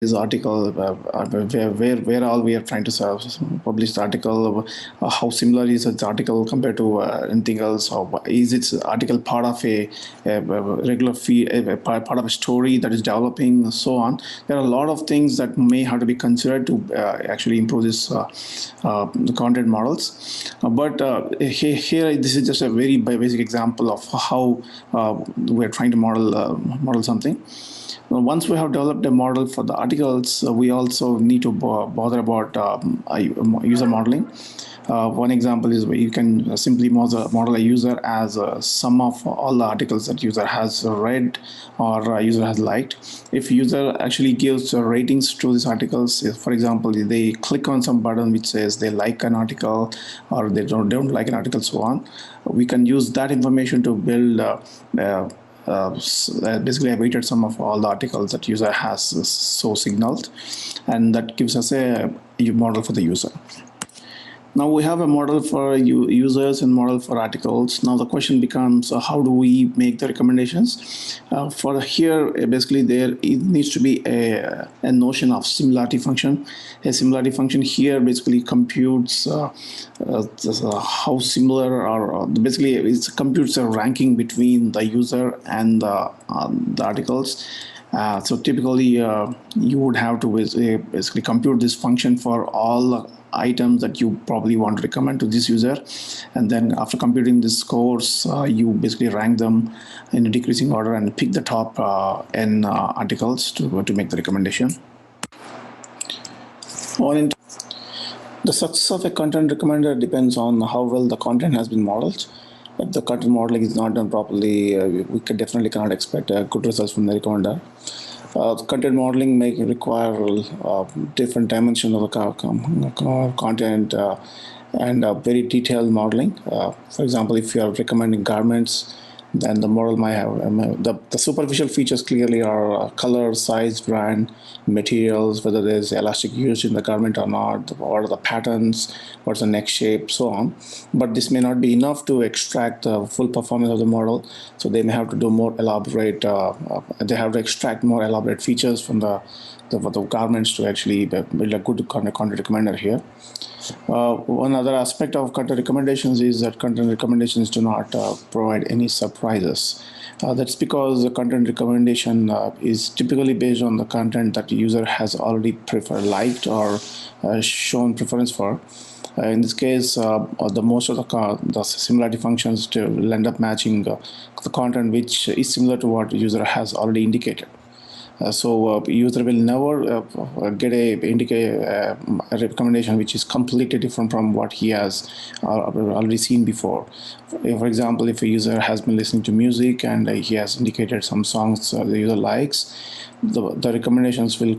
this article where all we are trying to publish the article, how similar is the article compared to anything else, or is its article part of a regular feed, part of a story that is developing, and so on. There are a lot of things that may have to be considered to actually improve this the content models. Here, this is just a very basic example of how we're trying to model something. Once we have developed a model for the articles, we also need to bother about user modeling. One example is where you can simply model a user as a sum of all the articles that user has read or user has liked. If user actually gives ratings to these articles, if, for example, they click on some button which says they like an article or they don't like an article, so on, we can use that information to build basically I weighted some of all the articles that user has so signaled, and that gives us a model for the user. Now we have a model for users and model for articles. Now the question becomes, how do we make the recommendations? For here, basically there it needs to be a notion of similarity function. A similarity function here basically computes how similar, or basically it computes a ranking between the user and the articles. So typically, you would have to basically compute this function for all items that you probably want to recommend to this user, and then after computing these scores, you basically rank them in a decreasing order and pick the top n articles to make the recommendation. The success of a content recommender depends on how well the content has been modeled. If the content modeling is not done properly, we definitely cannot expect good results from the recommender. Content modeling may require different dimensions of the content and very detailed modeling. For example, if you are recommending garments, then the model might have the superficial features clearly are color, size, brand, materials, whether there's elastic used in the garment or not, what are the patterns, what's the neck shape, so on. But this may not be enough to extract the full performance of the model, so they may have to do more elaborate, they have to extract more elaborate features from the garments to actually build a good content recommender here. One other aspect of content recommendations is that content recommendations do not provide any surprises. That's because the content recommendation is typically based on the content that the user has already liked or shown preference for. In this case, the most of the similarity functions will end up matching the content which is similar to what the user has already indicated. So user will never get a recommendation which is completely different from what he has already seen before. For example, if a user has been listening to music and he has indicated some songs the user likes, the recommendations will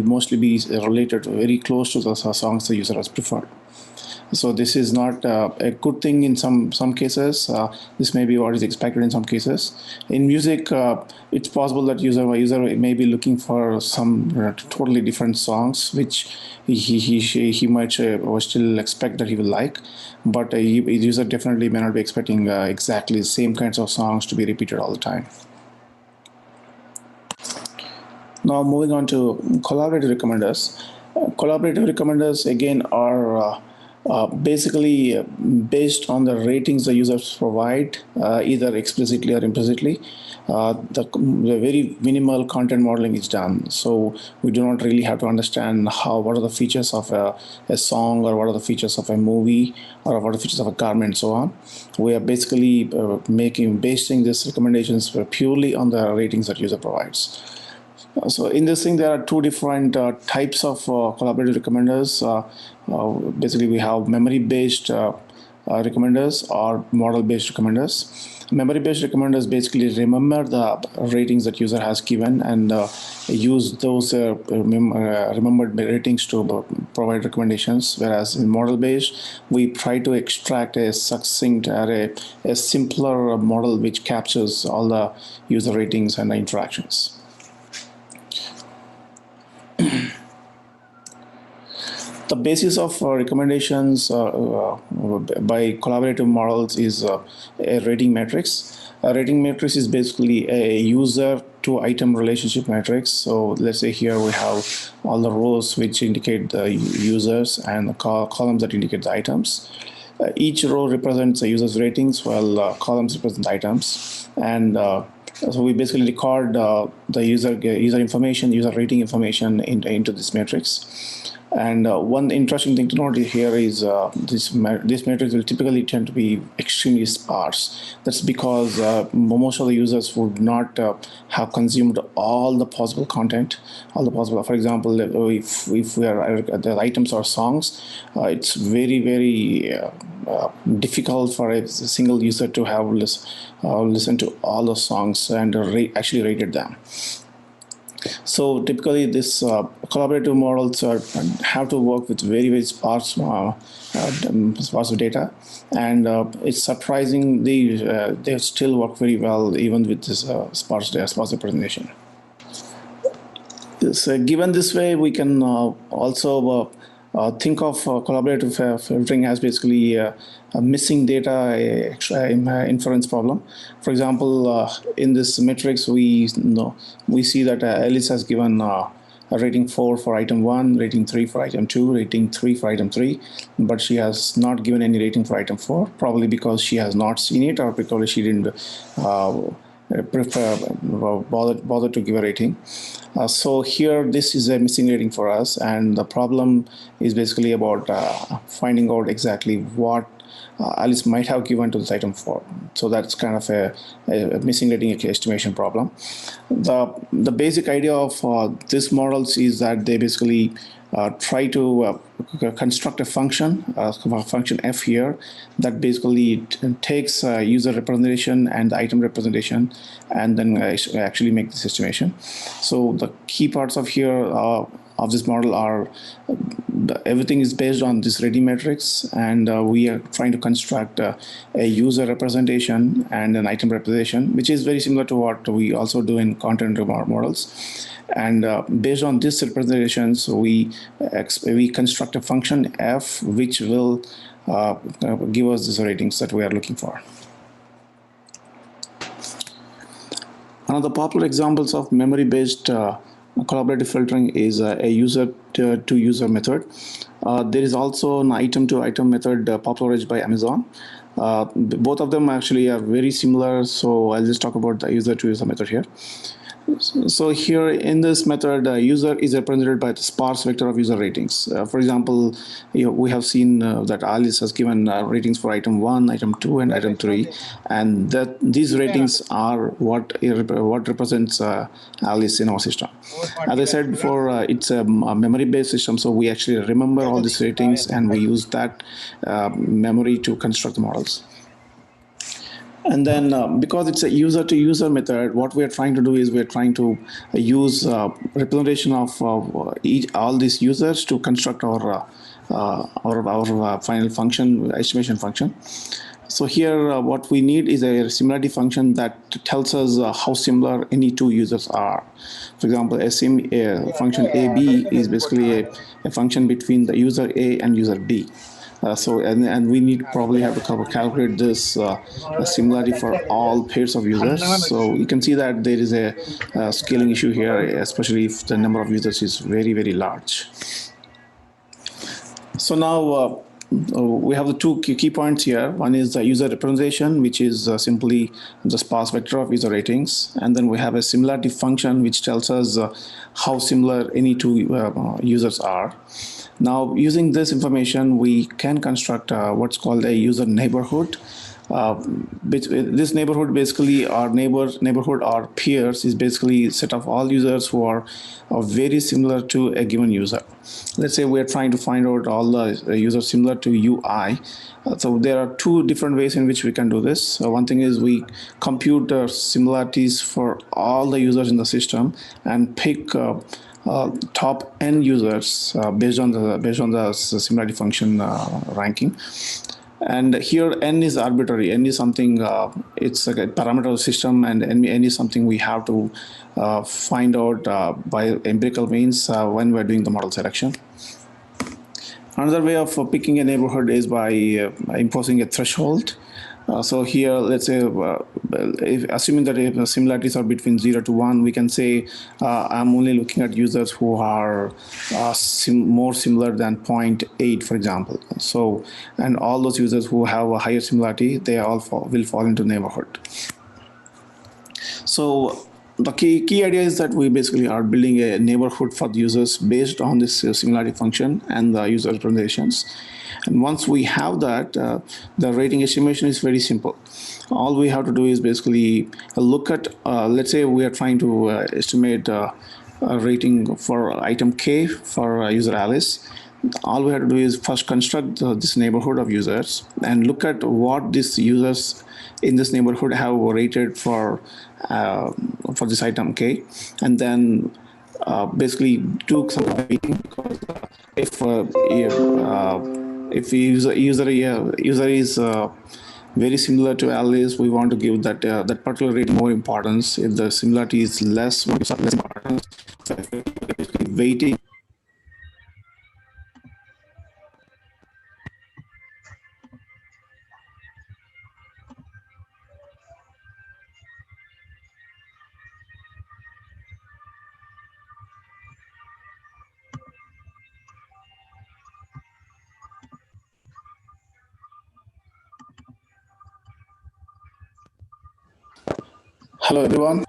mostly be related very close to the songs the user has preferred. So this is not a good thing in some cases. This may be what is expected in some cases. In music, it's possible that user may be looking for some totally different songs, which he might still expect that he will like, but user definitely may not be expecting exactly the same kinds of songs to be repeated all the time. Now moving on to collaborative recommenders. Collaborative recommenders again are basically based on the ratings the users provide, either explicitly or implicitly. The very minimal content modeling is done, so we do not really have to understand what are the features of a song, or what are the features of a movie, or what are the features of a garment, and so on. We are basically basing these recommendations purely on the ratings that user provides. So in this thing, there are two different types of collaborative recommenders. Basically, we have memory-based recommenders or model-based recommenders. Memory-based recommenders basically remember the ratings that user has given and use those remembered ratings to provide recommendations. Whereas in model-based, we try to extract a succinct array, a simpler model which captures all the user ratings and the interactions. The basis of recommendations by collaborative models is a rating matrix. A rating matrix is basically a user two item relationship matrix. So let's say here we have all the rows which indicate the users and the columns that indicate the items. Each row represents a user's ratings, while columns represent items. And so we basically record the user information, user rating information into this matrix. And one interesting thing to note here is this matrix will typically tend to be extremely sparse. That's because most of the users would not have consumed all the possible content, For example, if we are the items are songs, it's very difficult for a single user to have listened to all the songs and actually rated them. So typically, this collaborative models have to work with very sparse data, and it's surprising they still work very well even with this sparse representation. So given this way, we can also think of collaborative filtering as basically a missing data inference problem. For example, in this matrix, we see that Alice has given a rating 4 for item 1, rating 3 for item 2, rating 3 for item 3, but she has not given any rating for item 4, probably because she has not seen it or because she didn't bother to give a rating. So here this is a missing rating for us, and the problem is basically about finding out exactly what Alice might have given to this item 4. So that's kind of a missing rating estimation problem. The basic idea of these models is that they basically try to construct a function f here that basically takes user representation and the item representation and then actually make this estimation. So the key parts of here of this model are everything is based on this rating matrix, and we are trying to construct a user representation and an item representation, which is very similar to what we also do in content models. And based on these representations, we construct a function f which will give us these ratings that we are looking for. One of the popular examples of memory-based collaborative filtering is a user-to-user method. There is also an item-to-item method popularized by Amazon. Both of them actually are very similar, so I'll just talk about the user-to-user method here. So here in this method, user is represented by the sparse vector of user ratings. For example, we have seen that Alice has given ratings for item 1, item 2, and item 3, and that these ratings are what represents Alice in our system. As I said before, it's a memory-based system, so we actually remember all these ratings, and we use that memory to construct the models. And then because it's a user-to-user method, what we are trying to do is we are trying to use representation of all these users to construct our final function, estimation function. So here what we need is a similarity function that tells us how similar any two users are. For example, a function AB is basically a function between the user A and user B. And we probably have to calculate this similarity for all pairs of users. So you can see that there is a scaling issue here, especially if the number of users is very large. So now we have the two key points here. One is the user representation, which is simply the sparse vector of user ratings, and then we have a similarity function which tells us how similar any two users are. Now, using this information, we can construct what's called a user neighborhood. This neighborhood basically, our neighborhood or peers is basically a set of all users who are very similar to a given user. Let's say we're trying to find out all the users similar to UI. So there are two different ways in which we can do this. One thing is we compute similarities for all the users in the system and pick top n users based on the similarity function ranking. And here n is arbitrary. N is something, it's like a parameter of the system, and n is something we have to find out by empirical means when we're doing the model selection. Another way of picking a neighborhood is by imposing a threshold. So here, let's say, assuming that if the similarities are between 0 to 1, we can say I'm only looking at users who are more similar than zero point 0.8, for example. So, and all those users who have a higher similarity, they all will fall into neighborhood. So the key idea is that we basically are building a neighborhood for the users based on this similarity function and the user representations. And once we have that, the rating estimation is very simple. All we have to do is basically look at, let's say we are trying to estimate a rating for item K for user Alice. All we have to do is first construct this neighborhood of users and look at what these users in this neighborhood have rated for this item K, and then basically do some weighting, because if user is very similar to Alice, we want to give that particular rating more importance. If the similarity is less, we give less importance. So weighting. Hello, everyone.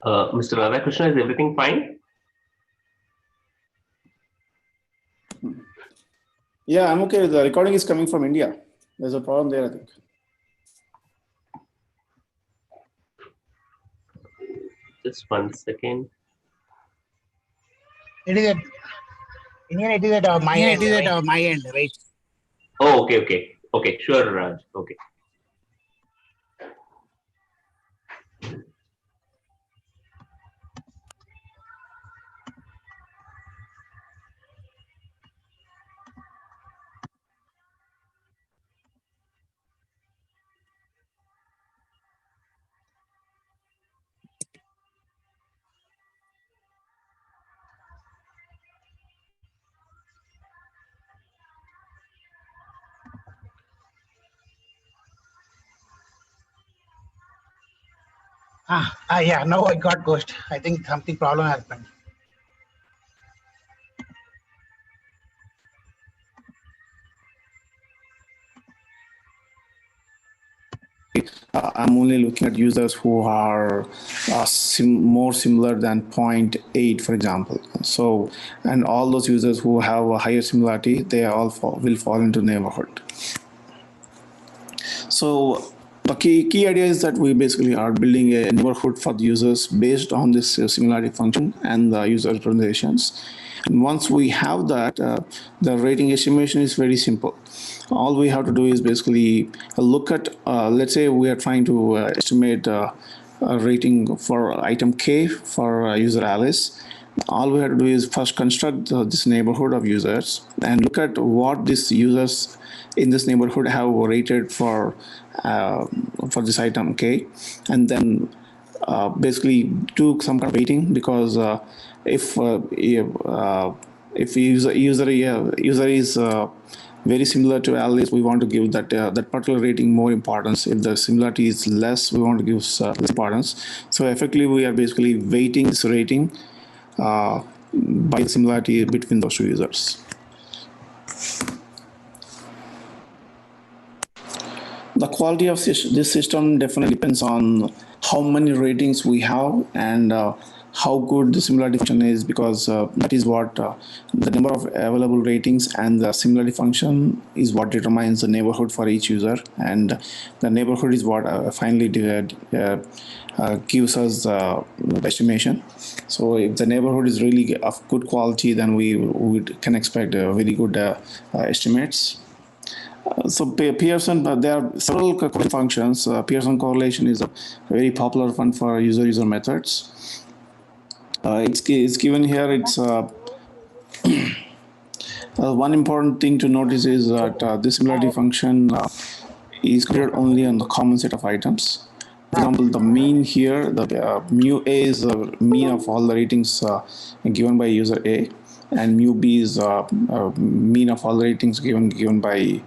Mr. Radha Krishna, is everything fine? Yeah, I'm okay. The recording is coming from India. There's a problem there, I think. Just 1 second. It is at my end, right? Oh, okay, sure, Raj. Okay. Yeah, now I got ghost. I think something problem happened. I'm only looking at users who are more similar than 0.8, for example. So, and all those users who have a higher similarity, they all will fall into neighborhood. So the key idea is that we basically are building a neighborhood for the users based on this similarity function and the user representations. And once we have that, the rating estimation is very simple. All we have to do is basically look at, let's say we are trying to estimate a rating for item K for user Alice. All we have to do is first construct this neighborhood of users and look at what these users in this neighborhood have rated for this item K, and then basically do some kind of weighting, because if user is very similar to Alice, we want to give that particular rating more importance. If the similarity is less, we want to give less importance. So effectively, we are basically weighting this rating by similarity between those two users. The quality of this system definitely depends on how many ratings we have and how good the similarity function is, because that is what the number of available ratings and the similarity function is what determines the neighborhood for each user, and the neighborhood is what finally gives us the estimation. So if the neighborhood is really of good quality, then we can expect very good estimates. So Pearson, there are several functions. Pearson correlation is a very popular one for user methods. It's given here. It's one important thing to notice is that this similarity function is created only on the common set of items. For example, the mean here, the mu A is the mean of all the ratings given by user A, and mu B is mean of all the ratings given by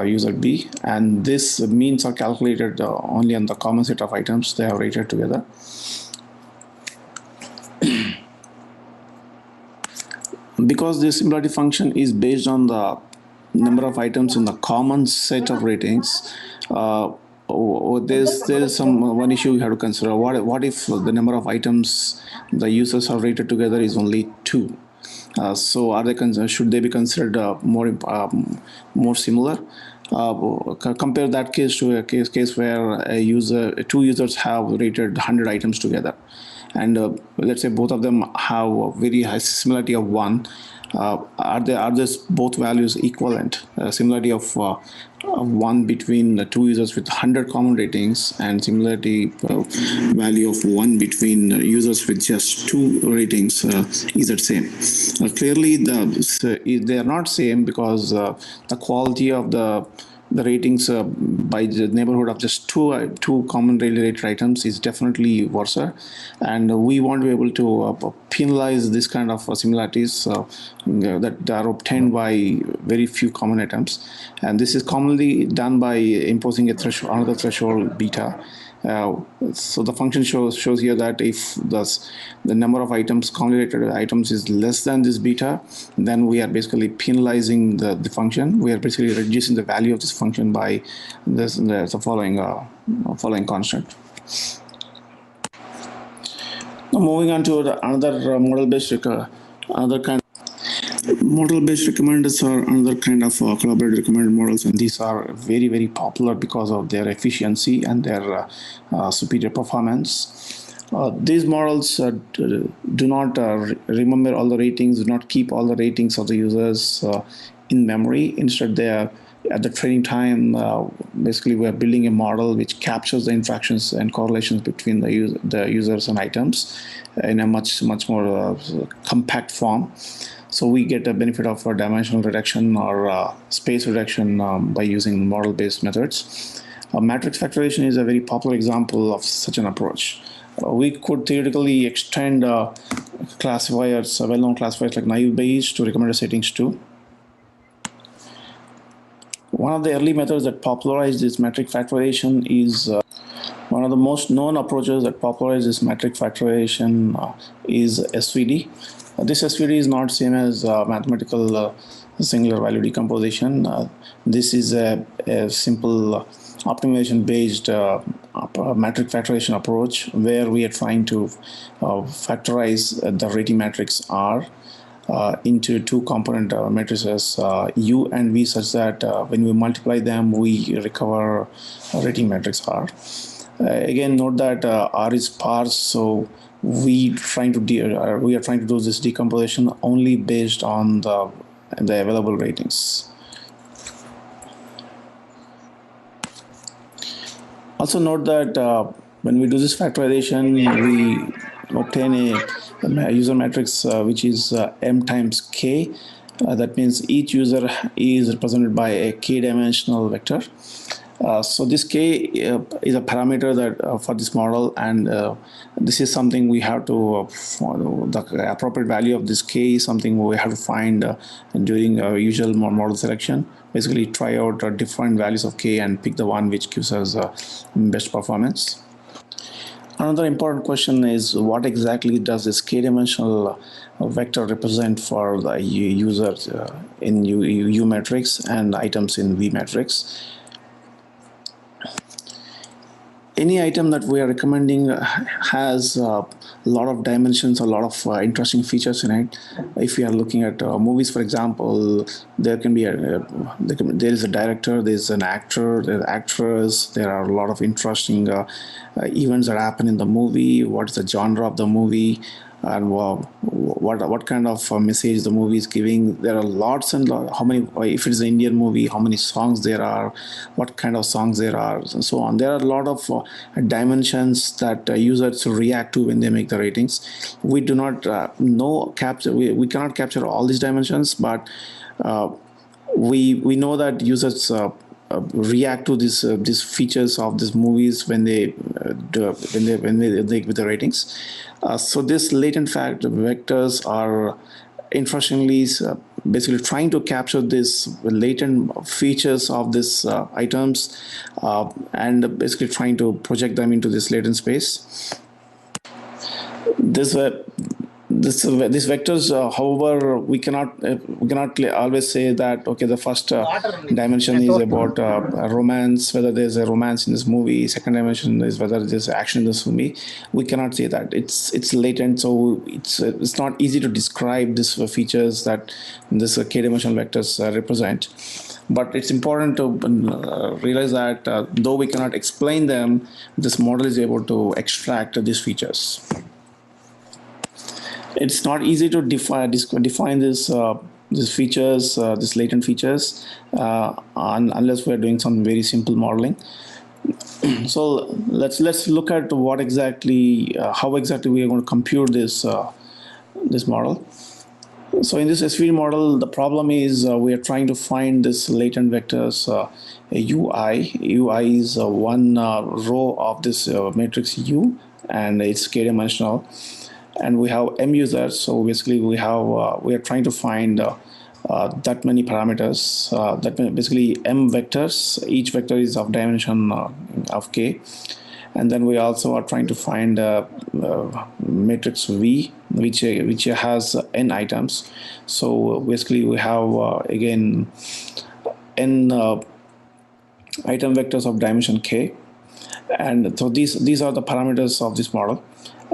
user B, and this means are calculated only on the common set of items they have rated together. Because this similarity function is based on the number of items in the common set of ratings, there's one issue we have to consider. What if the number of items the users have rated together is only 2? So should they be considered more similar? Compare that case to a case where two users have rated 100 items together, and let's say both of them have a very high similarity of 1. Are these both values equivalent? Similarity of 1 between the two users with 100 common ratings, and similarity value of 1 between users with just 2 ratings is the same. Clearly, they are not same, because the quality of the ratings by the neighborhood of just two commonly rated items is definitely worse, and we want to be able to penalize this kind of similarities that are obtained by very few common items, and this is commonly done by imposing another threshold beta. So the function shows here that if the number of items, commonly rated items, is less than this beta, then we are basically penalizing the function. We are basically reducing the value of this function by the following constant. Now moving on to another model-based Model-based recommenders are another kind of collaborative recommender models, and these are very, very popular because of their efficiency and their superior performance. These models do not remember all the ratings, do not keep all the ratings of the users in memory. Instead, they are at the training time. Basically, we are building a model which captures the interactions and correlations between the users and items in a much more compact form. So we get a benefit of dimensional reduction or space reduction by using model-based methods. Matrix factorization is a very popular example of such an approach. We could theoretically extend classifiers, well-known classifiers like naive Bayes, to recommended settings too. One of the early methods that popularized this metric factorization is one of the most known approaches that popularized this metric factorization is SVD. This SVD is not same as mathematical singular value decomposition. This is a simple optimization-based metric factorization approach where we are trying to factorize the rating matrix R into two component matrices U and V, such that when we multiply them, we recover rating matrix R. Again, note that R is sparse, so we are trying to do this decomposition only based on the available ratings. Also note that when we do this factorization, we obtain a user matrix which is M times K. That means each user is represented by a k-dimensional vector. So this k is a parameter that for this model, and this is something we have to follow. The appropriate value of this k is something we have to find during usual model selection. Basically, try out different values of k and pick the one which gives us best performance. Another important question is, what exactly does this k-dimensional vector represent for the users in U matrix and items in V matrix? Any item that we are recommending has a lot of dimensions, a lot of interesting features in it. If we are looking at movies, for example, there is a director, there's an actor, there's an actress. There are a lot of interesting events that happen in the movie. What's the genre of the movie? and what kind of message the movie is giving. There are lots and how many, if it's an Indian movie, how many songs there are, what kind of songs there are, and so on. There are a lot of dimensions that users react to when they make the ratings. We do not know capture. We cannot capture all these dimensions, but we know that users react to these features of these movies when they they give the ratings. So this latent fact vectors are interestingly basically trying to capture these latent features of these items and basically trying to project them into this latent space. This these vectors, however, we cannot always say that okay, the first dimension is about romance, whether there's a romance in this movie. Second dimension is whether there's action in this movie. We cannot say that. It's latent, so it's not easy to describe these features that this k-dimensional vectors represent. But it's important to realize that though we cannot explain them, this model is able to extract these features. It's not easy to define this these features, these latent features, unless we're doing some very simple modeling. So let's look at what exactly, how exactly we are going to compute this model. So in this SVD model, the problem is we are trying to find this latent vectors UI. UI is one row of this matrix U, and it's k-dimensional. And we have m users, so basically we are trying to find that many parameters, basically m vectors. Each vector is of dimension of k, and then we also are trying to find matrix V, which has n items. So basically we have again n item vectors of dimension k, and so these are the parameters of this model.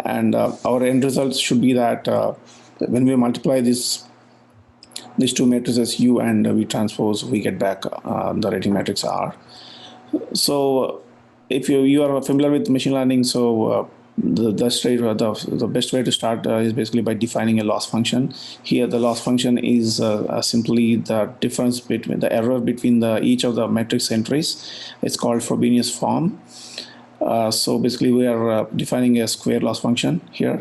And our end results should be that when we multiply these two matrices U and V transpose, we get back the rating matrix R. So if you are familiar with machine learning, so the best way to start is basically by defining a loss function. Here the loss function is simply the difference between the error between each of the matrix entries. It's called Frobenius form. So basically we are defining a square loss function here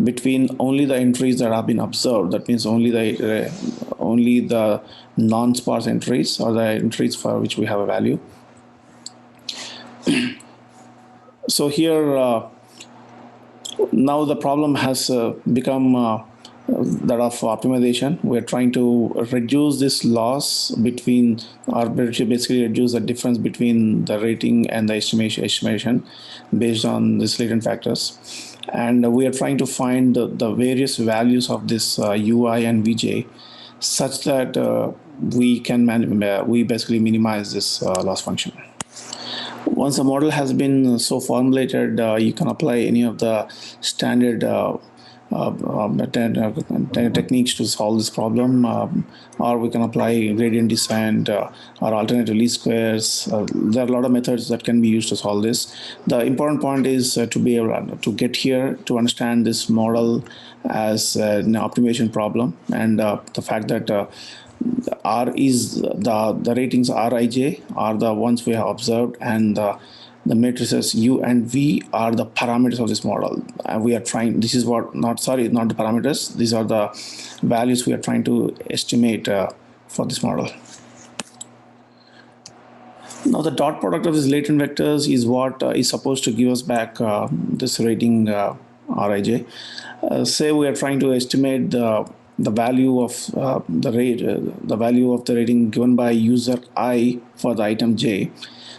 between only the entries that have been observed. That means only the non-sparse entries, or the entries for which we have a value. So here now the problem has become that of optimization. We're trying to reduce this loss between, or basically reduce the difference between the rating and the estimation based on these latent factors. And we are trying to find the various values of this UI and VJ such that we basically minimize this loss function. Once the model has been so formulated, you can apply any of the standard techniques to solve this problem, or we can apply gradient descent or alternative least squares. There are a lot of methods that can be used to solve this. The important point is to be able to get here to understand this model as an optimization problem, and the fact that R is the ratings Rij are the ones we have observed, and the matrices U and V are the parameters of this model. We are trying, this is what, not the parameters, these are the values we are trying to estimate for this model. Now the dot product of these latent vectors is what is supposed to give us back this rating Rij. Say we are trying to estimate the value of the value of the rating given by user I for the item J.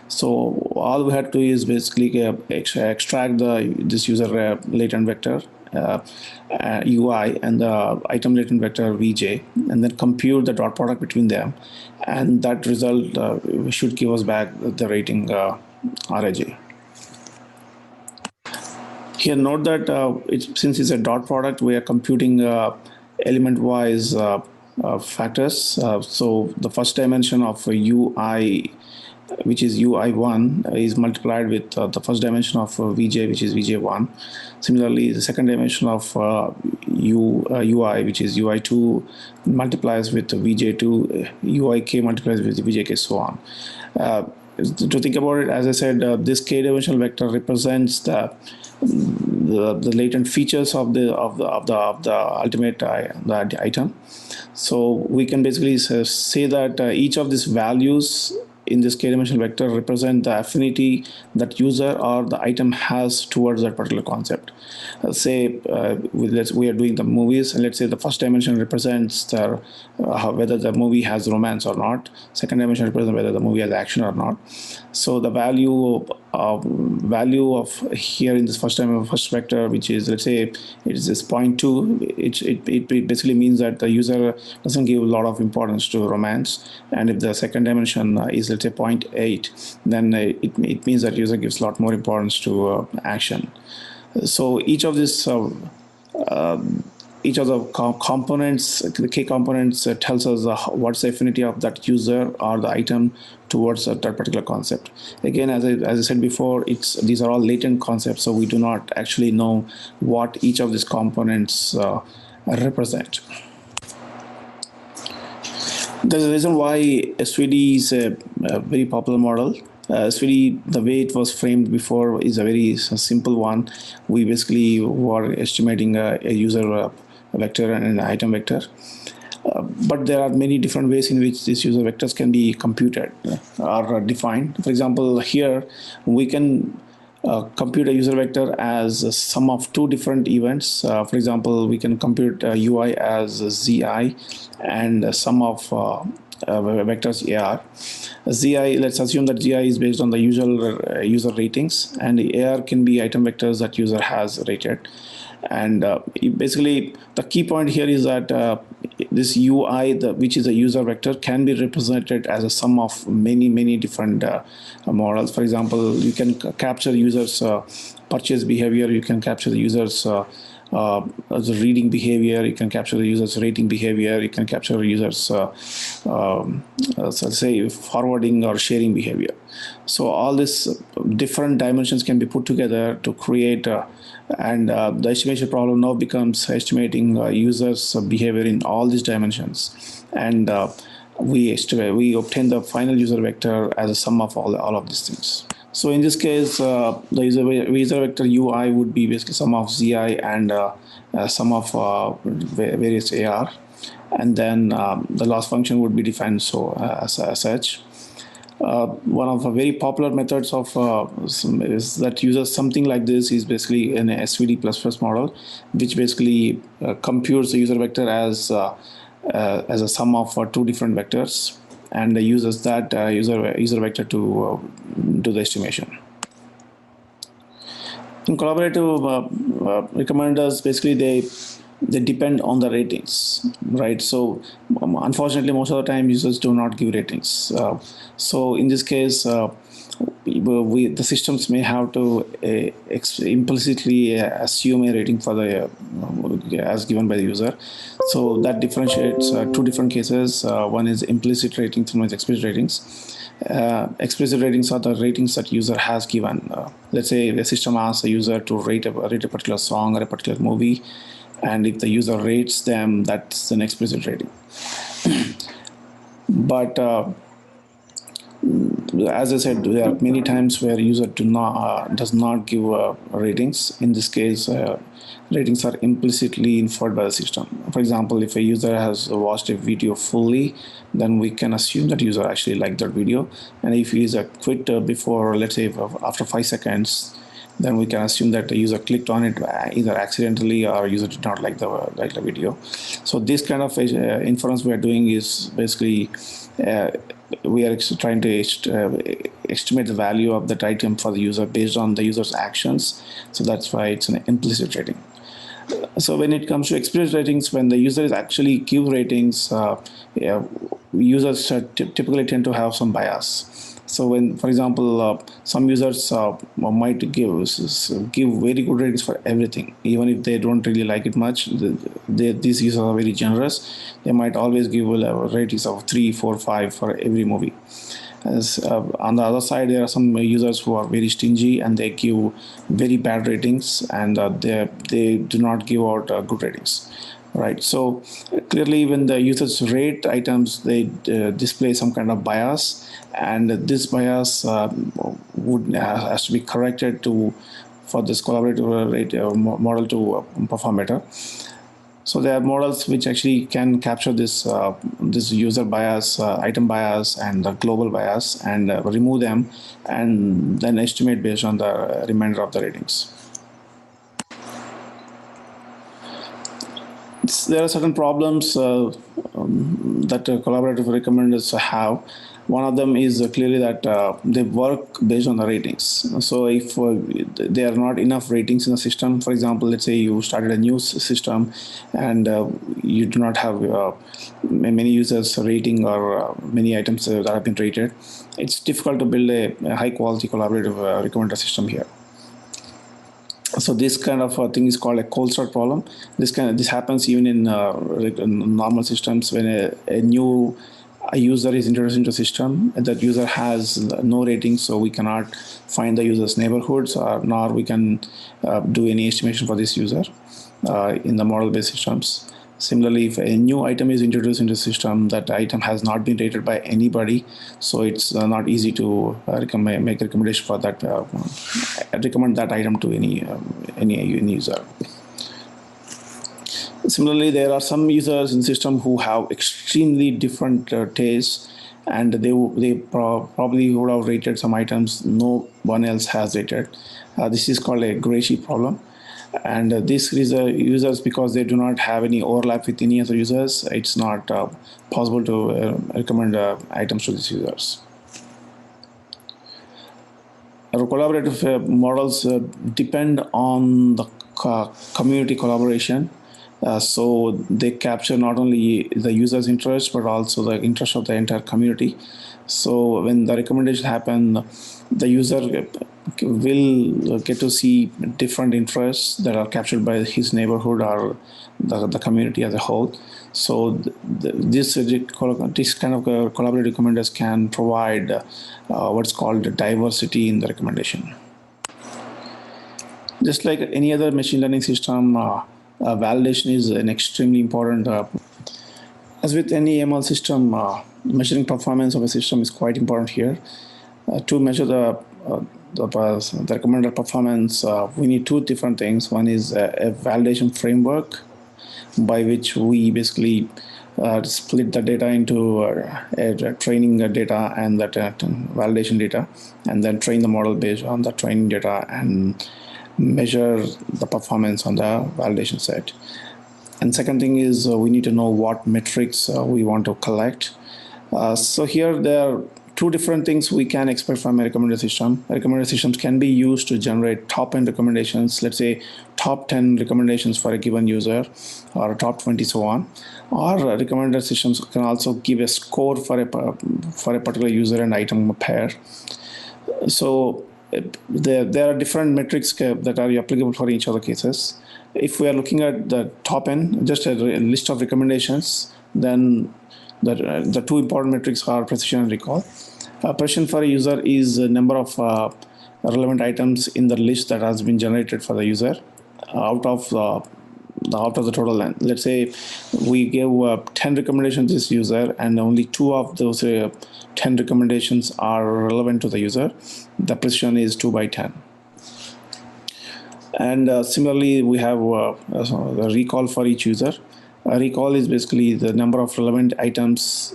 So all we have to do is basically extract this user latent vector UI and the item latent vector VJ, and then compute the dot product between them, and that result should give us back the rating Rij. Here note that since it's a dot product, we are computing element-wise factors. So the first dimension of UI which is UI1, is multiplied with the first dimension of VJ, which is VJ1. Similarly, the second dimension of UI, which is UI2, multiplies with VJ2, UIK multiplies with VJK, so on. To think about it, as I said, this k-dimensional vector represents the latent features of the ultimate the item. So we can basically say that each of these values in this k-dimensional vector represent the affinity that user or the item has towards that particular concept. Say we are doing the movies, and let's say the first dimension represents whether the movie has romance or not. Second dimension represents whether the movie has action or not. So the value of here in this first vector, which is, let's say it is this 0.2, it basically means that the user doesn't give a lot of importance to romance. And if the second dimension is, let's say, 0.8, then it means that user gives a lot more importance to action. So each of these each of the components, the k components, tells us what's the affinity of that user or the item towards that particular concept. Again, as I said before, these are all latent concepts, so we do not actually know what each of these components represent. There's a reason why SVD is a very popular model. SVD, the way it was framed before, is a very simple one. We basically were estimating a user vector and an item vector. But there are many different ways in which these user vectors can be computed or defined. For example, here we can compute a user vector as a sum of two different events. For example, we can compute UI as ZI and a sum of vectors AR. ZI, let's assume that ZI is based on the usual user ratings, and the AR can be item vectors that user has rated. And basically, the key point here is that this UI, which is a user vector, can be represented as a sum of many different models. For example, you can capture users' purchase behavior, you can capture the users' reading behavior, you can capture the user's rating behavior, you can capture the user's say forwarding or sharing behavior. So all these different dimensions can be put together to create and the estimation problem now becomes estimating users' behavior in all these dimensions, and we obtain the final user vector as a sum of all of these things. So in this case, the user vector UI would be basically sum of ZI and sum of various AR, and then the loss function would be defined as such. One of the very popular methods of is that uses something like this is basically an SVD++ model, which basically computes the user vector as a sum of two different vectors, and uses that user vector to do the estimation. In collaborative recommenders, basically they depend on the ratings, right? So unfortunately, most of the time users do not give ratings. So in this case, the systems may have to implicitly assume a rating for the as given by the user. So that differentiates two different cases. One is implicit ratings and one is explicit ratings. Explicit ratings are the ratings that user has given. Let's say the system asks a user to rate a particular song or a particular movie, and if the user rates them, that's an explicit rating. But as I said, there are many times where user does not give ratings. In this case, ratings are implicitly inferred by the system. For example, if a user has watched a video fully, then we can assume that user actually liked that video. And if he is quit before, let's say after 5 seconds, then we can assume that the user clicked on it either accidentally or user did not like the video. So this kind of inference we are doing is basically we are trying to estimate the value of that item for the user based on the user's actions. So that's why it's an implicit rating. So when it comes to explicit ratings, when the users actually give ratings, users typically tend to have some bias. So when, for example, some users might give very good ratings for everything, even if they don't really like it much. These users are very generous. They might always give ratings of 3, 4, 5 for every movie. On the other side, there are some users who are very stingy and they give very bad ratings, and they do not give out good ratings. Right. So clearly, when the users rate items, they display some kind of bias, and this bias would has to be corrected to for this collaborative model to perform better. So there are models which actually can capture this user bias, item bias, and the global bias, and remove them, and then estimate based on the remainder of the ratings. There are certain problems that collaborative recommenders have. One of them is clearly that they work based on the ratings. So if there are not enough ratings in the system, for example, let's say you started a new system and you do not have many users rating or many items that have been rated, it's difficult to build a high quality collaborative recommender system here. So this kind of thing is called a cold start problem. This happens even in normal systems when a new user is introduced into a system, and that user has no rating, so we cannot find the user's neighborhoods, nor we can do any estimation for this user in the model-based systems. Similarly, if a new item is introduced into the system, that item has not been rated by anybody, so it's not easy to make a recommendation for that, recommend that item to any user. Similarly, there are some users in the system who have extremely different tastes, and they probably would have rated some items no one else has rated. This is called a gray sheet problem. And these users, because they do not have any overlap with any other users, it's not possible to recommend items to these users. Our collaborative models depend on the community collaboration. So they capture not only the user's interest, but also the interest of the entire community. So when the recommendation happen, the user will get to see different interests that are captured by his neighborhood or the community as a whole. So this kind of collaborative recommenders can provide what's called diversity in the recommendation. Just like any other machine learning system, validation is an extremely important. As with any ML system, measuring performance of a system is quite important here. To measure the recommender performance, we need two different things. One is a validation framework, by which we basically split the data into training data and that validation data, and then train the model based on the training data and measure the performance on the validation set. And second thing is we need to know what metrics we want to collect. So here there are two different things we can expect from a recommender system. Recommender systems can be used to generate top-end recommendations, let's say top 10 recommendations for a given user, or top 20, so on. Or recommender systems can also give a score for a particular user and item pair. So there are different metrics that are applicable for each of the cases. If we are looking at the top end, just a list of recommendations, then the two important metrics are precision and recall. Precision for a user is the number of relevant items in the list that has been generated for the user out of the total length. Let's say we gave 10 recommendations to this user, and only 2 of those 10 recommendations are relevant to the user. The precision is 2 by 10. And similarly, we have the recall for each user. Recall is basically the number of relevant items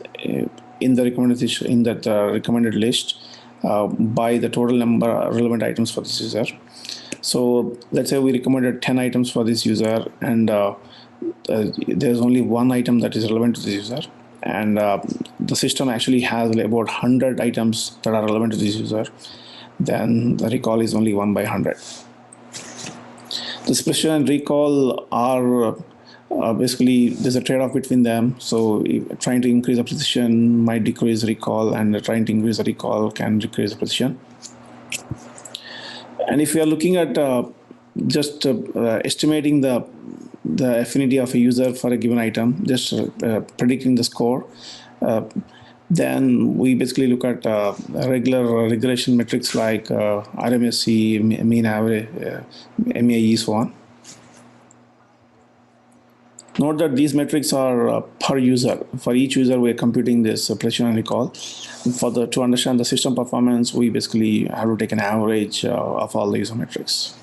in the recommended list by the total number of relevant items for this user. So let's say we recommended 10 items for this user, and there's only one item that is relevant to this user, and the system actually has about 100 items that are relevant to this user. Then the recall is only 1 by 100. This precision and recall are basically, there's a trade-off between them. So trying to increase the precision might decrease recall, and trying to increase the recall can decrease the precision. And if we are looking at just estimating the affinity of a user for a given item, just predicting the score, Then we basically look at regular regression metrics like RMSE, mean average, MAE, so on. Note that these metrics are per user. For each user, we're computing this precision and recall. To understand the system performance, we basically have to take an average of all the user metrics.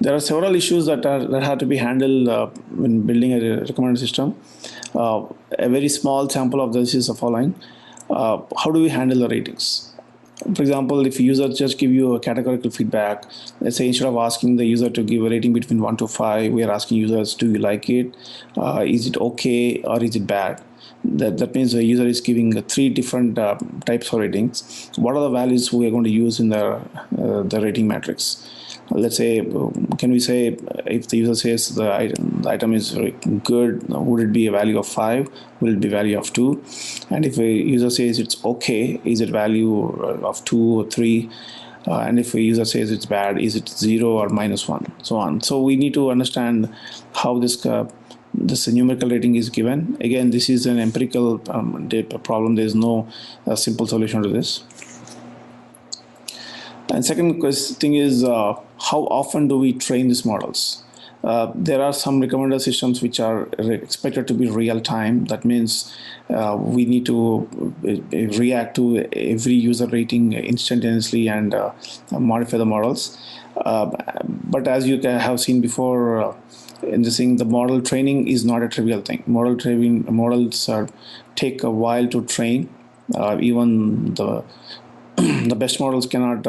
There are several issues that have to be handled when building a recommender system. A very small sample of this is the following. How do we handle the ratings? For example, if users just give you a categorical feedback, let's say instead of asking the user to give a rating between 1 to 5, we are asking users, do you like it? Is it okay, or is it bad? That means the user is giving 3 different types of ratings. What are the values we are going to use in the rating matrix? Let's say, can we say if the user says the item is good, would it be a value of 5? Will it be value of 2? And if a user says it's okay, is it value of 2 or 3? And if a user says it's bad, is it 0 or -1? So on. So we need to understand how this numerical rating is given. Again, this is an empirical problem. There is no simple solution to this. And second thing is, how often do we train these models? There are some recommender systems which are expected to be real time. That means we need to react to every user rating instantaneously and modify the models. But as you have seen before in this thing, the model training is not a trivial thing. Models take a while to train. Even the best models cannot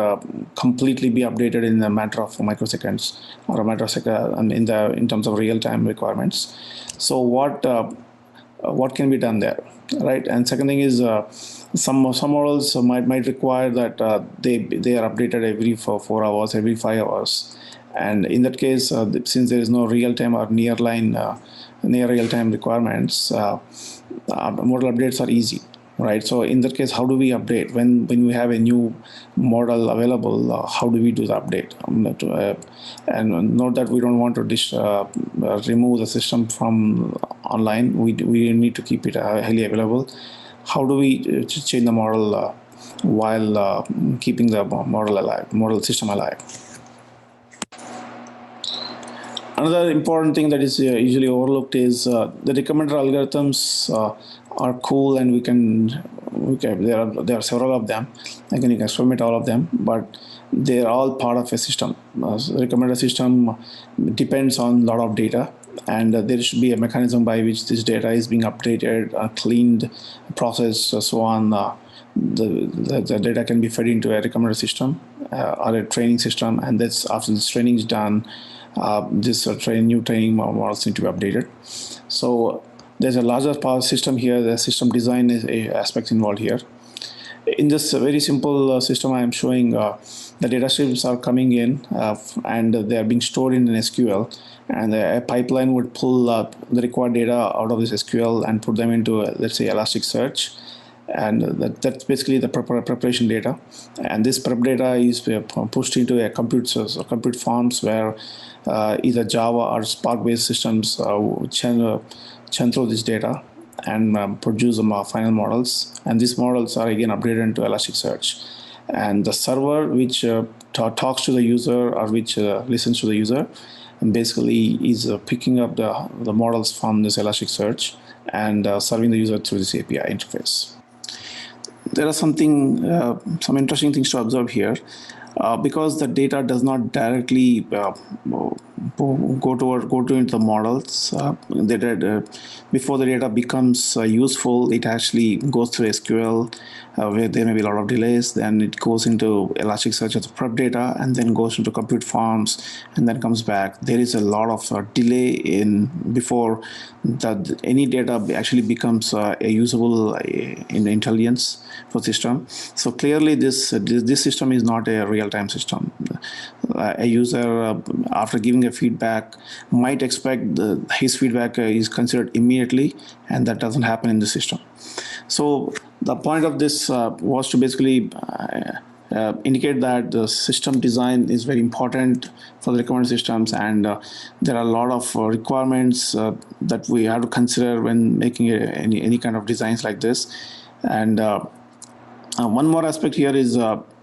completely be updated in a matter of microseconds or a matter of seconds in terms of real-time requirements. So what can be done there, right? And second thing is some models might require that they are updated every 4 hours, every 5 hours, and in that case, since there is no real-time or near real-time requirements, model updates are easy. Right. So in that case, how do we update when we have a new model available? How do we do the update? And note that we don't want to remove the system from online. We need to keep it highly available. How do we change the model while keeping the model system alive? Another important thing that is usually overlooked is the recommender algorithms are cool, and there are several of them. Again, you can experiment all of them, but they're all part of a system. The recommender system depends on a lot of data, and there should be a mechanism by which this data is being updated, cleaned, processed, so on. The data can be fed into a recommender system or a training system, and that's after this training is done. New training models need to be updated. So there's a larger power system here. The system design is aspects involved here. In this very simple system, I am showing the data streams are coming in and they are being stored in an SQL, and a pipeline would pull the required data out of this SQL and put them into, let's say, Elasticsearch. And that's basically the preparation data. And this prep data is pushed into a compute farms where either Java or Spark-based systems churn through this data and produce final models. And these models are again updated into Elasticsearch. And the server which talks to the user or which listens to the user, and basically is picking up the models from this Elasticsearch and serving the user through this API interface. There are some interesting things to observe here. Because the data does not directly go into the models. Before the data becomes useful, it actually goes through SQL, where there may be a lot of delays. Then it goes into Elasticsearch as prep data, and then goes into compute farms, and then comes back. There is a lot of delay before that any data actually becomes a usable in intelligence for system. So clearly, this system is not a real-time system. A user, after giving a feedback, might expect his feedback is considered immediately, and that doesn't happen in the system. So the point of this was to basically indicate that the system design is very important for the recommender systems, and there are a lot of requirements that we have to consider when making any kind of designs like this. And one more aspect here is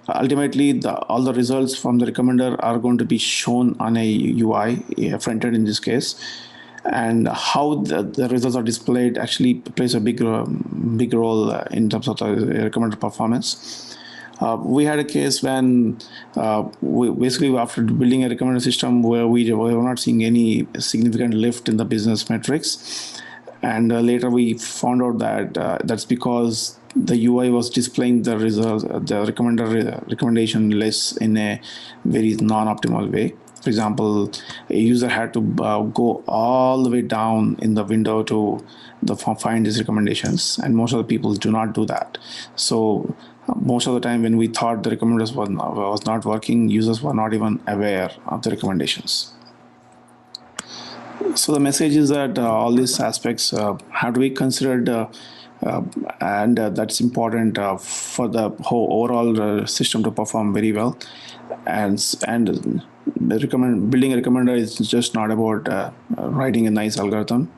ultimately all the results from the recommender are going to be shown on a UI, a front end in this case, and how the results are displayed actually plays a big role in terms of the recommender performance. We had a case when we basically, after building a recommender system where we were not seeing any significant lift in the business metrics, and later we found out that that's because the UI was displaying the results, the recommendation list in a very non-optimal way. For example, a user had to go all the way down in the window to find these recommendations, and most of the people do not do that. So most of the time when we thought the recommenders was not working, users were not even aware of the recommendations. So the message is that all these aspects have to be considered, and that's important for the whole overall system to perform very well. And building a recommender is just not about writing a nice algorithm.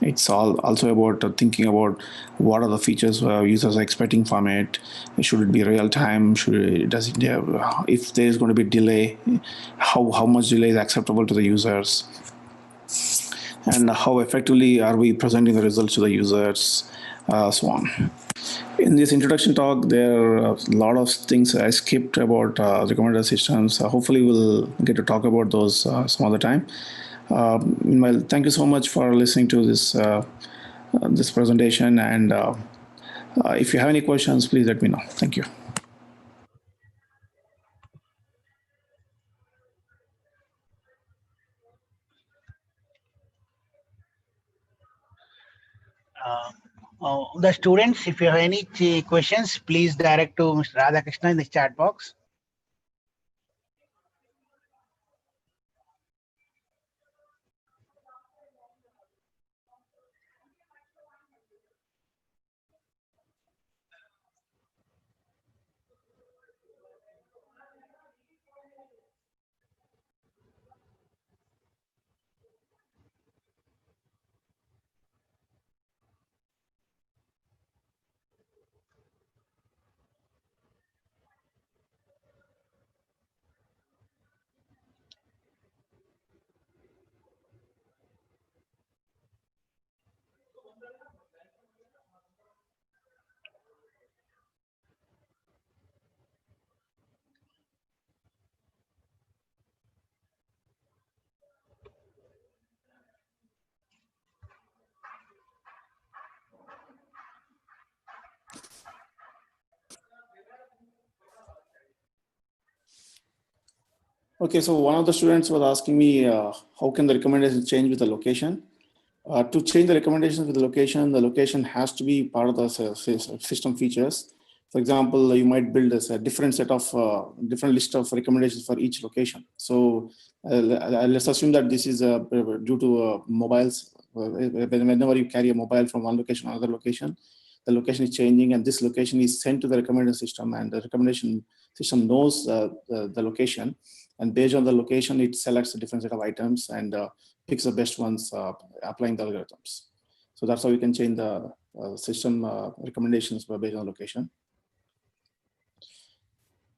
It's also about thinking about what are the features users are expecting from it. Should it be real time? If there is going to be delay, how much delay is acceptable to the users? And how effectively are we presenting the results to the users, so on. In this introduction talk, there are a lot of things I skipped about recommender systems. Hopefully, we'll get to talk about those some other time. Meanwhile, thank you so much for listening to this presentation. And if you have any questions, please let me know. Thank you. The students, if you have any questions, please direct to Mr. Radha Krishna in the chat box. Okay, so one of the students was asking me, how can the recommendation change with the location? To change the recommendations with the location has to be part of the system features. For example, you might build a different set of different list of recommendations for each location. So let's assume that this is due to mobiles. Whenever you carry a mobile from one location to another location, the location is changing, and this location is sent to the recommendation system, and the recommendation system knows the location, and based on the location, it selects a different set of items and picks the best ones, applying the algorithms. So that's how you can change the system recommendations based on location.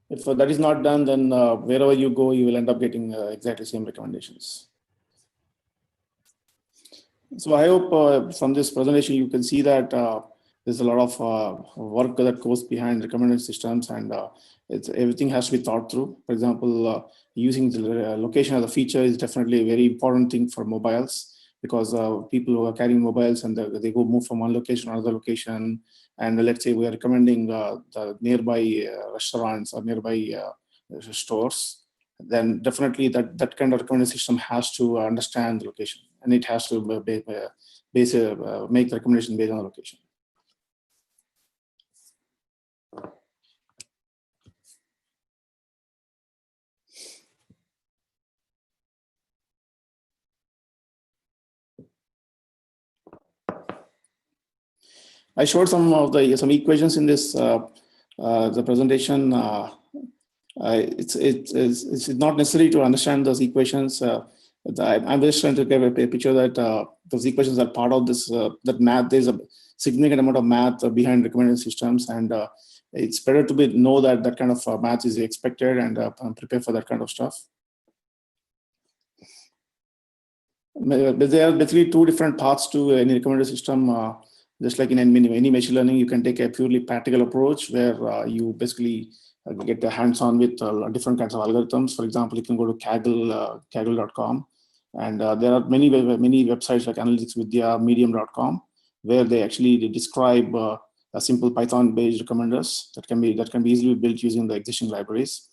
If that is not done, then wherever you go, you will end up getting exactly same recommendations. So I hope from this presentation, you can see that there's a lot of work that goes behind recommended systems, and everything has to be thought through. For example, using the location as a feature is definitely a very important thing for mobiles, because people who are carrying mobiles and they go move from one location to another location, and let's say we are recommending the nearby restaurants or nearby stores, then definitely that kind of recommendation system has to understand the location, and it has to make the recommendation based on the location. I showed some equations in this the presentation It's not necessary to understand those equations. I'm just trying to give a picture that those equations are part of this, that math. There's a significant amount of math behind recommended systems, and it's better to know that that kind of math is expected and prepare for that kind of stuff. There are basically two different paths to any recommended system. Just like in any machine learning, you can take a purely practical approach where you basically get hands-on with different kinds of algorithms. For example, you can go to Kaggle.com, and there are many websites like Analytics Vidya, Medium.com, where they actually describe a simple Python-based recommenders that can be easily built using the existing libraries.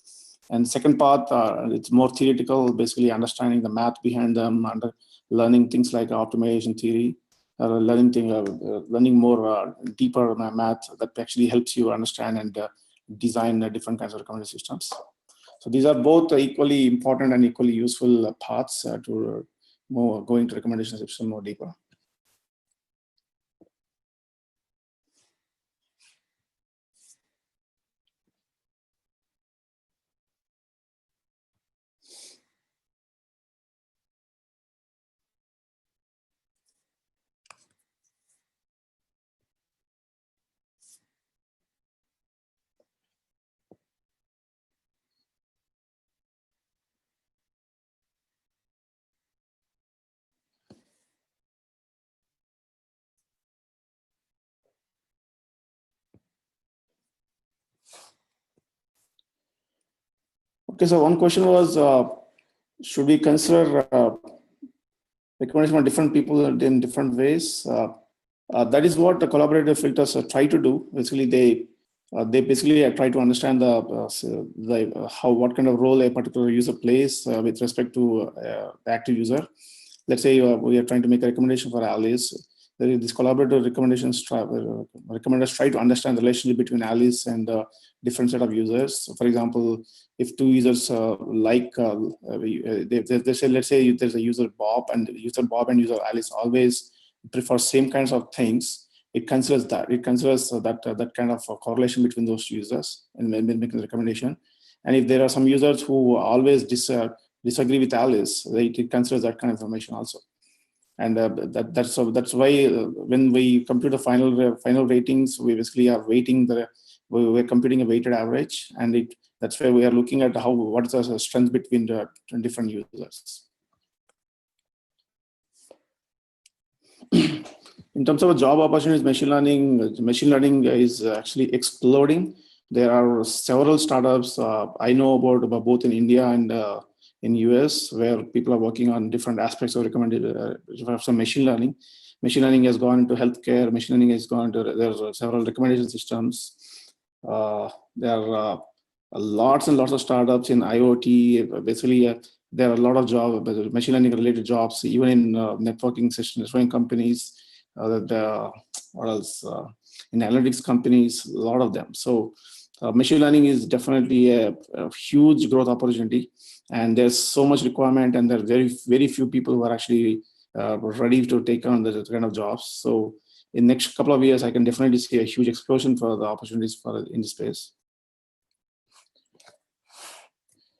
And second part, it's more theoretical, basically understanding the math behind them, and learning things like optimization theory, learning more deeper math that actually helps you understand and design different kinds of recommended systems. So these are both equally important and equally useful paths to go into recommendation system more deeper. Okay, so one question was, should we consider recommendation from different people in different ways? That is what the collaborative filters try to do. Basically, they basically try to understand what kind of role a particular user plays with respect to the active user. Let's say we are trying to make a recommendation for Alice. These collaborative recommenders try to understand the relationship between Alice and different set of users. So for example, if two users they say, let's say there's a user Bob and user Alice always prefer same kinds of things. It considers that. It considers that kind of correlation between those users and making the recommendation. And if there are some users who always disagree with Alice, it considers that kind of information also. And that's why when we compute the final ratings, we basically are we're computing a weighted average, and that's why we are looking at what is the strength between the different users. In terms of job opportunities, machine learning is actually exploding. There are several startups I know about both in India and in US, where people are working on different aspects of some machine learning. Machine learning has gone into healthcare. Machine learning has gone into, there's several recommendation systems. There are lots and lots of startups in IoT. Basically, there are a lot of machine learning related jobs, even in networking systems, networking companies. What else? In analytics companies, a lot of them. So machine learning is definitely a huge growth opportunity. And there's so much requirement, and there are very, very few people who are actually ready to take on the kind of jobs. So in the next couple of years, I can definitely see a huge explosion for the opportunities in this space.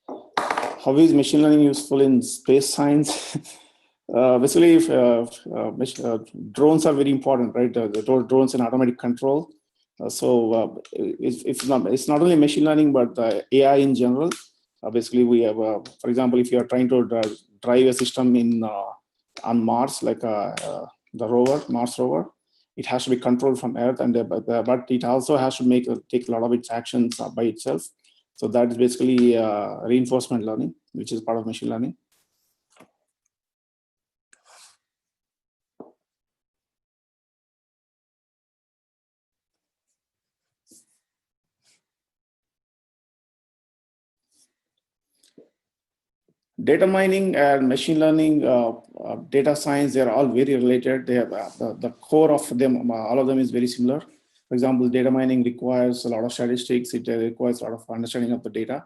How is machine learning useful in space science? Basically, drones are very important, right? The drones and automatic control. It's not only machine learning, but AI in general. Basically, we have, for example, if you are trying to drive a system on Mars, like the Mars rover, it has to be controlled from Earth, and but it also has to take a lot of its actions by itself. So that is basically reinforcement learning, which is part of machine learning. Data mining and machine learning, data science, they are all very related. They have the core of them, all of them is very similar. For example, data mining requires a lot of statistics. It requires a lot of understanding of the data.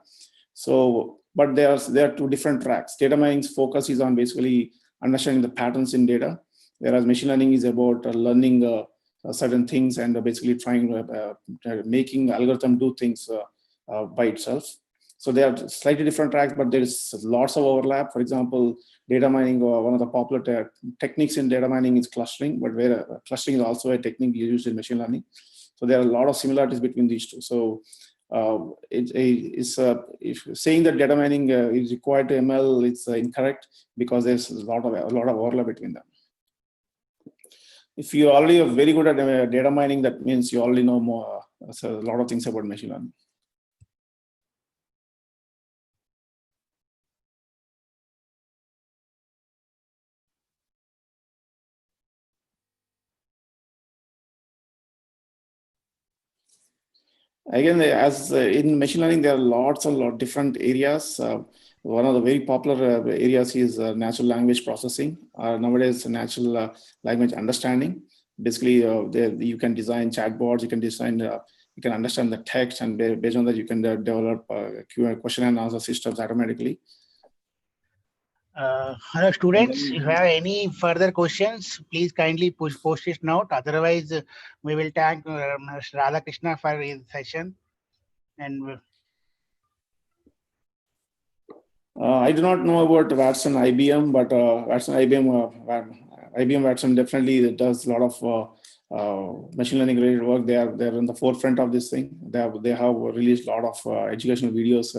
So, but there are two different tracks. Data mining's focus is on basically understanding the patterns in data, whereas machine learning is about learning certain things and basically trying making algorithm do things by itself. So they are slightly different tracks, but there is lots of overlap. For example, data mining, one of the popular techniques in data mining is clustering, but where clustering is also a technique used in machine learning. So there are a lot of similarities between these two. So if saying that data mining is required to ML, it's incorrect, because there's a lot of overlap between them. If you already are very good at data mining, that means you already know more, so a lot of things about machine learning. Again, as in machine learning, there are lots of different areas. One of the very popular areas is natural language processing. Nowadays, natural language understanding. Basically, you can design chatbots. You can design. You can understand the text, and based on that, you can develop question and answer systems automatically. Hello, students. If you have any further questions, please kindly post it note. Otherwise, we will thank Radha Krishna for his session. And I do not know about Watson IBM, but Watson IBM Watson definitely does a lot of machine learning related work. They're in the forefront of this thing. They have released a lot of educational videos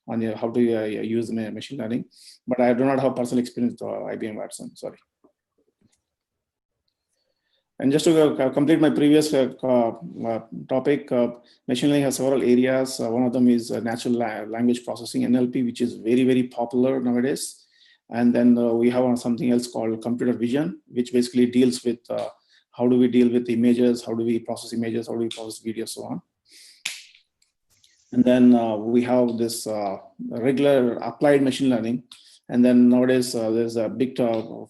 on how to use machine learning. But I do not have personal experience with IBM Watson. Sorry. And just to complete my previous topic, machine learning has several areas. One of them is natural language processing, NLP, which is very, very popular nowadays. And then we have something else called computer vision, which basically deals with how do we deal with images, how do we process images, how do we process video, so on. And then we have this regular applied machine learning. And then nowadays, there's a big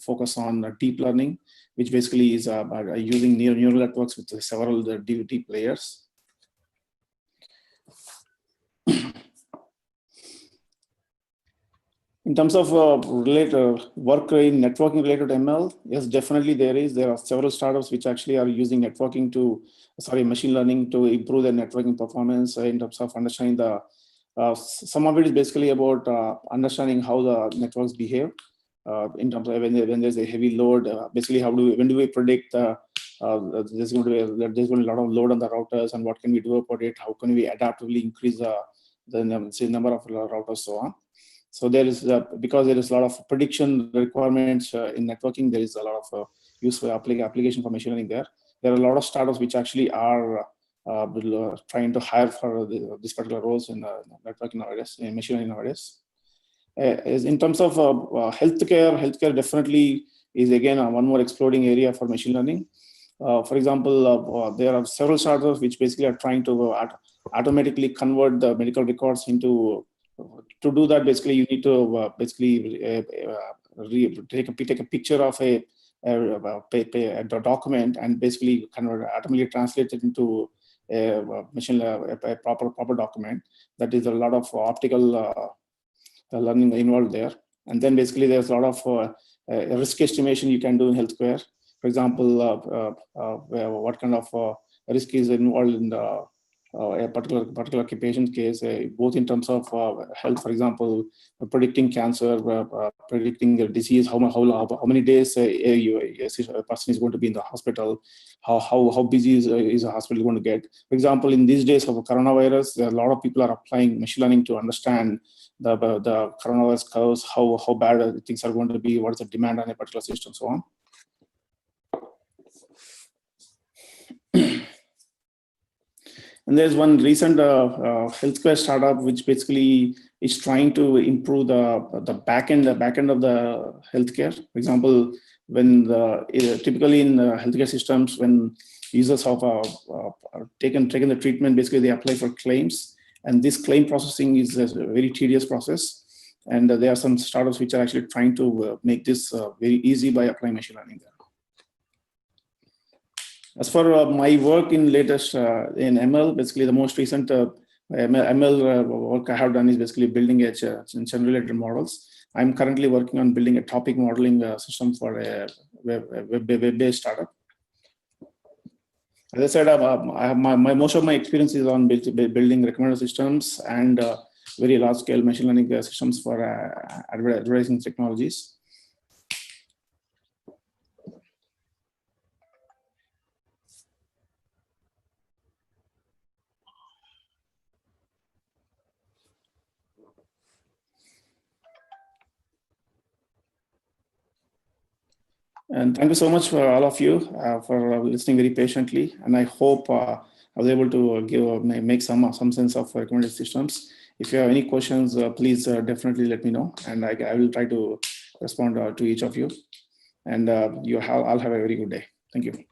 focus on deep learning, which basically is using neural networks with several deep layers. In terms of related work in networking related to ML, yes, definitely there are several startups which actually are using machine learning to improve their networking performance in terms of understanding some of it is basically about understanding how the networks behave. In terms of when there's a heavy load, basically when do we predict there's going to be a lot of load on the routers, and what can we do about it? How can we adaptively increase the number of routers, so on. So there is because there is a lot of prediction requirements in networking. There is a lot of useful application for machine learning there. There are a lot of startups which actually are trying to hire for this particular roles in networking nowadays, in machine learning nowadays. In terms of healthcare definitely is again one more exploding area for machine learning. For example, there are several startups which basically are trying to automatically convert the medical records into. To do that, basically you need to take a picture of a document and basically automatically translate it into a proper document. That is a lot of optical learning involved there. And then basically there's a lot of risk estimation you can do in healthcare. For example, what kind of risk is involved in a particular patient case, both in terms of health, for example, predicting cancer, predicting the disease, how many days a person is going to be in the hospital, how busy is a hospital going to get. For example, in these days of coronavirus, a lot of people are applying machine learning to understand the coronavirus curves, how bad things are going to be, what is the demand on a particular system, so on. And there's one recent healthcare startup which basically is trying to improve the back end of the healthcare. For example, when typically in healthcare systems, when users have taken the treatment, basically they apply for claims, and this claim processing is a very tedious process. And there are some startups which are actually trying to make this very easy by applying machine learning there. As for my work in latest in ML, basically the most recent ML work I have done is basically building chain-related models. I'm currently working on building a topic modeling system for a web-based startup. As I said, most of my experience is on building recommender systems and very large scale machine learning systems for advertising technologies. And thank you so much for all of you for listening very patiently. And I hope I was able to make some sense of recommended systems. If you have any questions, please definitely let me know, and I will try to respond to each of you. And I'll have a very good day. Thank you.